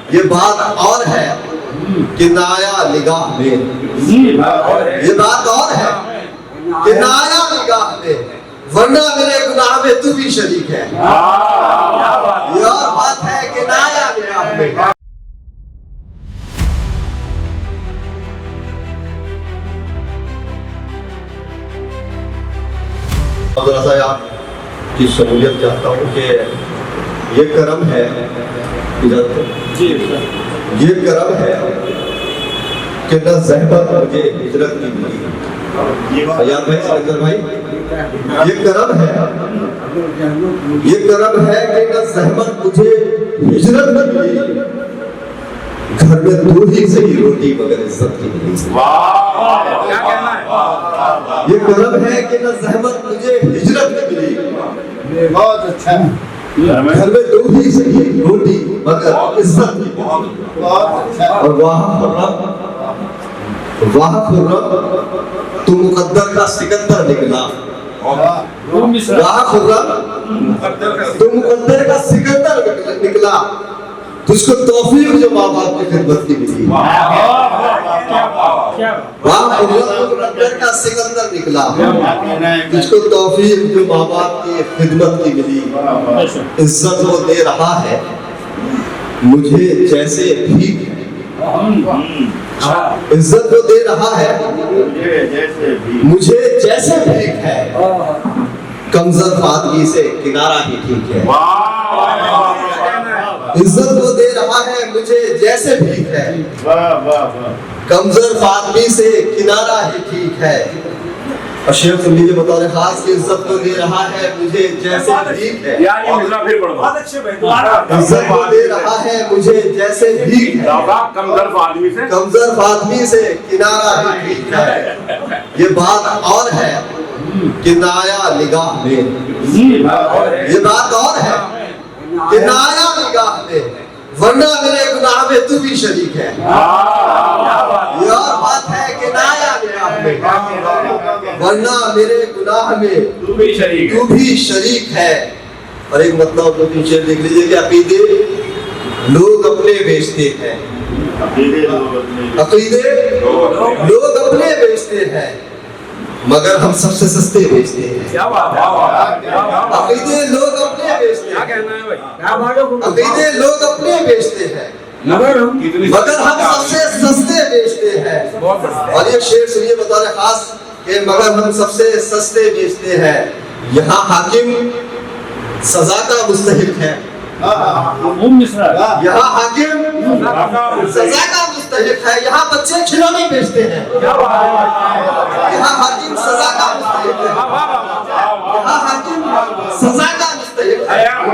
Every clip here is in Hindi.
ये बात और है कि नाया निगाह में, ये बात और है कि नाया निगाह में, वरना मेरे गुनाह में तू भी शरीक है। ये और बात है कि नाया निगाह में। आपकी शमूलियत चाहता हूँ कि ये करम है, ये करम है कि न ज़हमत मुझे हिजरत की मिली। याद है सिकंदर भाई, ये करम है, ये करम है कि न ज़हमत मुझे हिजरत की मिली। घर में दो ही सही रोटी मगर इज्जत की मिली। क्या कहना है? ये करम है कि न ज़हमत मुझे हिजरत की मिली। बहुत अच्छा। घर में दो ही सही रोटी मगर इज्जत की। बहुत अच्छा। और वाह खुर्रम तू मुकद्दर का सिकंदर निकला। वाह खुर्रम तू मुकद्दर का सिकंदर निकला। तुझको तौफीक जो माँ बाप की खिदमत की मिली। वाह खुर्रम तू मुकद्दर का सिकंदर निकला। तुझको तौफीक जो माँ बाप की खिदमत की मिली। इज्जत वो दे रहा है मुझे जैसे भीख है। इज्जत वो दे रहा है मुझे जैसे भीख है। कमजोर फादगी से किनारा ही ठीक है। इज्जत वो दे रहा है मुझे जैसे भीख है। कमजोर फादगी से किनारा ही ठीक है। और शेख सुन लीजिए बतौर खास की इज्जत को दे रहा है मुझे जैसे भीख है। इज्जत को दे रहा है मुझे जैसे भीख है। कमजोर आदमी से किनारा ही ठीक है। ये बात और है कि नाया निगाह में, ये बात और है कि नाया निगाह में, वरना मेरे गुनाह में तू भी शरीक है। ये और बात है कि नाया निगाह में, वरना मेरे गुनाह में तू भी शरीक है। और एक मतलब दो तीन शेर देख लीजिए कि अकीदे लोग अपने बेचते हैं। अकीदे लोग अपने बेचते हैं मगर हम सबसे सस्ते बेचते हैं। क्या बात है? अकीदे लोग अपने बेचते हैं। क्या कहना है भाई? अकीदे लोग अपने बेचते हैं मगर हम सबसे सस्ते बेचते हैं। और ये शेर सुनिए बतौर खास कि मगर हम सबसे सस्ते बेचते हैं। यहाँ हाकिम सजा का मुस्तहिक है। यहाँ हाकिम सजा का मुस्तहिक है। यहाँ बच्चे खिलौने बेचते हैं। यहाँ हाकिम सजा का मुस्तहिक है। यहाँ हाकिम सजा का मुस्तहिक है। यहाँ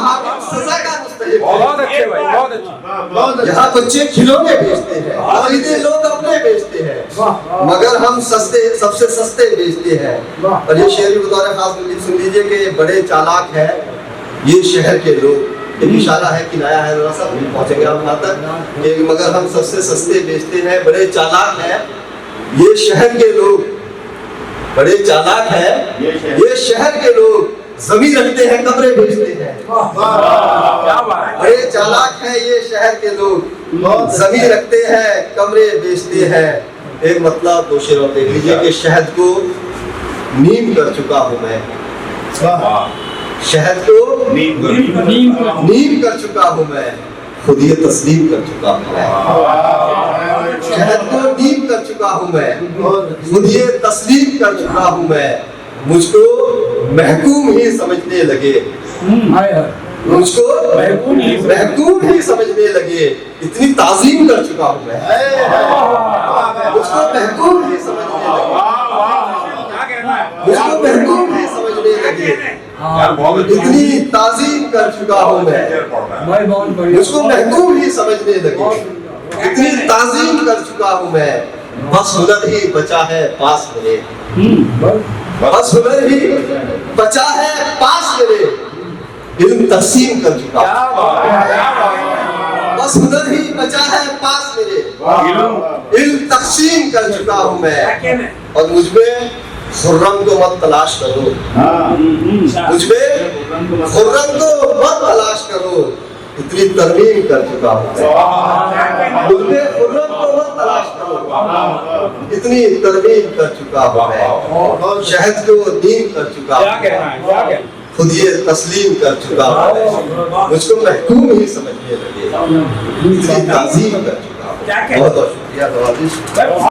हाकिम सजा का मुस्तहिक है। बहुत अच्छे भाई, बहुत अच्छे। यहाँ बच्चे खिलौने बेचते हैं। अकीदे लोग अपने बेचते हैं मगर हम सस्ते सबसे सस्ते बेचते हैं। और ये शेर भी बतौर खास सुन लीजिए कि बड़े चालाक है ये शहर के लोग। एक इशारा है कि नया है, जरा सा पहुंचेंगे हम वहां तक कि मगर हम सबसे सस्ते बेचते हैं। बड़े चालाक है ये शहर के लोग, बड़े चालाक है ये शहर के लोग। जमीन रखते हैं कमरे बेचते हैं। बड़े चालाक है ये शहर के लोग, जमीन रखते हैं कमरे बेचते हैं। एक मतलब दो शेर और देख लीजिए कि शहद को नीम कर चुका हूं मैं। शहद को नीम कर चुका हूँ मैं, खुद ये तस्लीम कर चुका हूँ मैं। शहद को नीम कर चुका हूँ मैं, खुद ये तस्लीम कर चुका हूँ मैं। मुझको महकूम ही समझने लगे, मुझको महकूम ही समझने लगे। इतनी ताजीम कर चुका हूँ मैं, मुझको महकूम ही समझने लगे। मुझको महकूम ही समझने लगे। इतनी ताजीम कर चुका हूँ मैं, मुझको महकूम ही समझने लगे। इतनी ताजीम कर चुका हूँ मैं। बस हुनर ही बचा है पास मेरे, बस हुनर ही बचा है पास मेरे। इल्म तकसीम कर चुका हूँ, बस हुनर ही बचा है पास मेरे। इल्म तकसीम कर चुका हूँ मैं। और मुझमें खुर्रम को मत तलाश करो, मुझमें खुर्रम को मत तलाश करो। इतनी तरमीम कर चुका हूँ मुझे खुर्रम को मत तलाश करो, इतनी तरमीम कर चुका हूँ मैं, शहद को नीम कर चुका क्या कहना है, क्या कहना है? खुद ये तस्लीम कर चुका हूँ, मुझको महकूम ही समझने लगे, इतनी ताज़ीम कर चुका हूँ। बहुत बहुत शुक्रिया नवाज़िश।